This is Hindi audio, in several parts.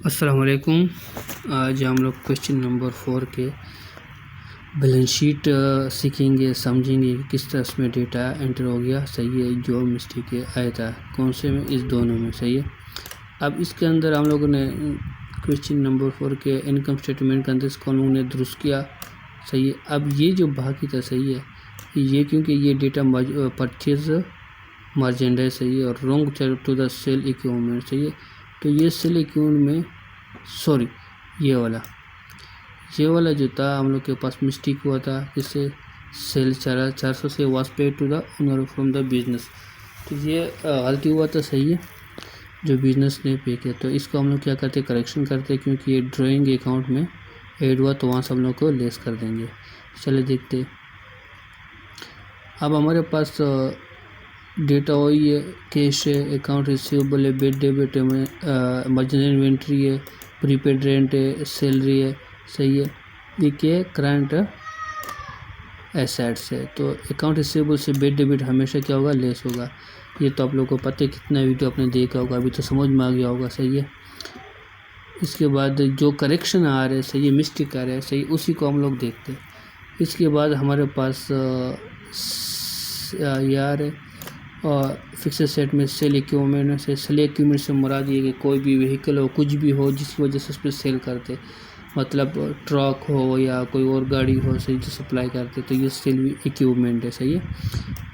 अस्सलाम वालेकुम। आज हम लोग क्वेश्चन नंबर 4 के बैलेंस शीट सीखेंगे, समझेंगे कि किस तरह इसमें डेटा एंटर हो गया, सही है, जो मिस्टेक आया था कौन से में, इस दोनों में, सही है। अब इसके अंदर हम लोगों ने क्वेश्चन नंबर 4 के इनकम स्टेटमेंट के अंदर इसको हम लोगों ने दुरुस्त किया, सही है। अब ये जो बाकी था, सही है, ये क्योंकि ये डेटा परचेज मर्चेंडाइज, सही है, और wrong to the sale equipment, सही है। तो ये सेल इक्विपमेंट में सॉरी ये वाला जो था हम लोग के पास मिस्टेक हुआ था, इससे सेल 400 से was paid to the owner from the business, तो ये गलती हुआ था, सही है, जो बिजनेस ने पे किया। तो इसको हम लोग क्या करते, करेक्शन करते, क्योंकि ये ड्राइंग अकाउंट में ऐड हुआ तो वहाँ से हम लोग को लेस कर देंगे। चले देखते। अब हमारे पास डेटा वही है, कैश है, अकाउंट रिसीवेबल है, बेड डेबिट है, मर्चेंडाइज इन्वेंट्री है, प्रीपेड रेंट है, सैलरी है, सही है। ये क्या है, करंट एसेट्स है। तो अकाउंट रिसीवेबल से बेड डेबिट हमेशा क्या होगा, लेस होगा। ये तो आप लोगों को पता है, कितना वीडियो आपने देखा होगा, अभी तो समझ में आ गया होगा, सही है। इसके बाद जो करेक्शन आ रहे हैं, सही है, मिस्टेक आ रहा है, सही, उसी को हम लोग देखते हैं। इसके बाद हमारे पास यार है और फिक्स सेट में सेल इक्विपमेंट से, सेल इक्विपमेंट से मुराद ये कि कोई भी व्हीकल हो, कुछ भी हो जिसकी वजह से उस पर सेल करते, मतलब ट्रक हो या कोई और गाड़ी हो, सही, जो सप्लाई करते, तो ये सेल इक्विपमेंट है, सही है।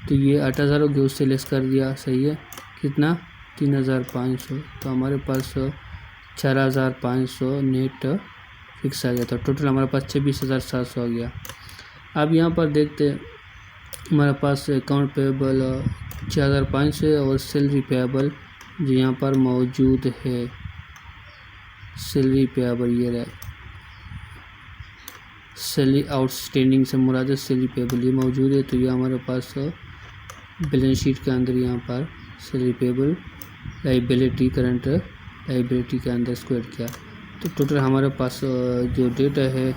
तो ये 8,000 हो गया, उससे लेस कर दिया, सही है, कितना 3,500। तो हमारे पास 4,500 नेट फिक्स आ गया था। टोटल हमारे पास 26,700 आ गया। अब यहाँ पर देखते हैं, हमारे पास अकाउंट पेबल 4,500 है और सैलरी पेबल जो यहाँ पर मौजूद है, सैलरी पेबल ये रहा, सैलरी आउटस्टैंडिंग से मुराद है सैलरी पेबल, ये मौजूद है। तो ये हमारे पास बैलेंस शीट के अंदर यहाँ पर salary payable liability, current liability के अंदर इसको ऐड किया। तो टोटल हमारे पास जो डेटा है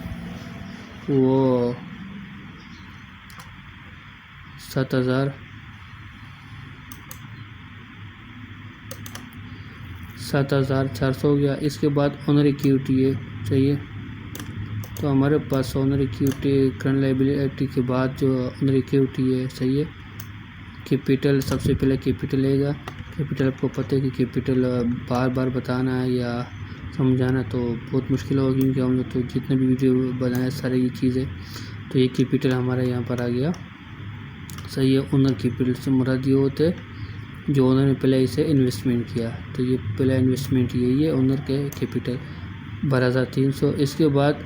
वो 7,400 हो गया। इसके बाद ऑनर इक्विटी है, सही है। तो हमारे पास ऑनर इक्विटी करंट लायबिलिटी के बाद जो ऑनर इक्विटी है, सही है, कैपिटल, सबसे पहले कैपिटल लेगा। कैपिटल आपको पता है कि कैपिटल बार बार बताना है या समझाना तो बहुत मुश्किल होगी, क्योंकि हम लोग तो जितने भी वीडियो बनाए सारे ये चीज़ें। तो ये कैपिटल हमारा यहाँ पर आ गया, सही है। ओनर कैपिटल से मुराद ये होते जो ओनर ने पहले इसे इन्वेस्टमेंट किया, तो ये पहला इन्वेस्टमेंट यही है, ओनर के कैपिटल 12,300। इसके बाद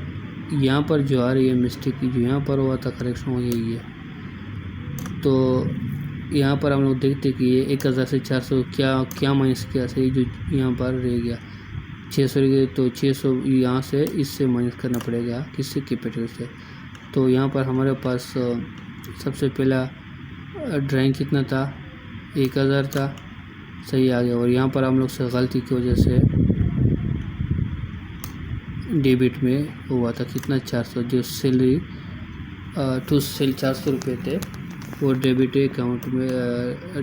यहाँ पर जो आ रही है मिस्टेक, जो यहाँ पर हुआ था करेक्शन, वो यही है। तो यहाँ पर हम लोग देखते कि ये 1,000 से 400 क्या माइनस किया, सही, जो यहाँ पर रह गया 600 रह गया, तो 600 यहाँ से इससे माइनस करना पड़ेगा, किससे, कैपिटल से। तो यहाँ पर हमारे पास सबसे पहला ड्राइंग कितना था, 1,000 था, सही आ गया। और यहाँ पर हम लोग से गलती की वजह से डेबिट में हुआ था कितना, 400, जो सैलरी टू सेल 400 रुपये थे, वो डेबिट अकाउंट में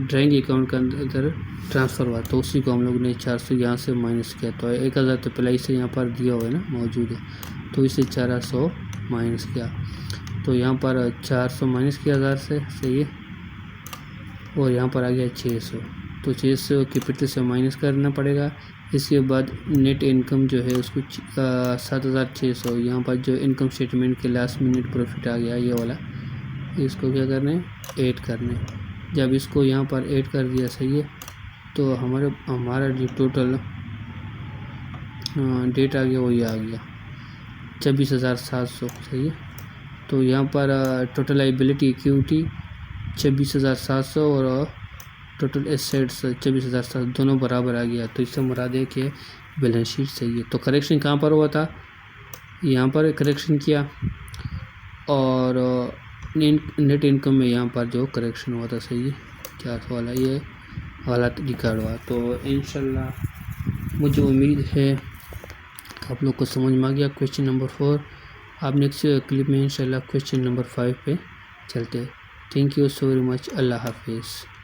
ड्राइंग अकाउंट के अंदर ट्रांसफ़र हुआ, तो उसी को हम लोग ने 400 यहाँ से माइनस किया। तो 1,000 तो पहले इसे यहाँ पर दिया हुआ है ना, मौजूद है, तो इसे 400 माइनस किया। तो यहाँ पर 400 माइनस किया 1,000 से, सही है, और यहाँ पर आ गया 600। तो 600 कैपिटल से माइनस करना पड़ेगा। इसके बाद नेट इनकम जो है उसको 7,600, यहाँ पर जो इनकम स्टेटमेंट के लास्ट में नेट प्रॉफिट आ गया ये वाला, इसको क्या करना है, ऐड करना है। जब इसको यहाँ पर ऐड कर दिया, सही है, तो हमारा जो टोटल डेट आ गया वही आ गया 26,700, सही है। तो यहाँ पर टोटल लायबिलिटी इक्विटी 26,700 और टोटल एसेट्स 26,700, दोनों बराबर आ गया। तो इससे मुराद है कि बैलेंस शीट सही है। तो करेक्शन कहाँ पर हुआ था, यहाँ पर करेक्शन किया, और नेट इनकम में यहाँ पर जो करेक्शन हुआ था, सही है, क्या वाला ये गलत रिकॉर्ड हुआ। तो इंशाल्लाह मुझे उम्मीद है आप लोग को समझ में आ गया क्वेश्चन नंबर 4। आप नेक्स्ट क्लिप में इंशाल्लाह क्वेश्चन नंबर 5 पे चलते हैं। Thank you so very much. अल्लाह हाफिज़।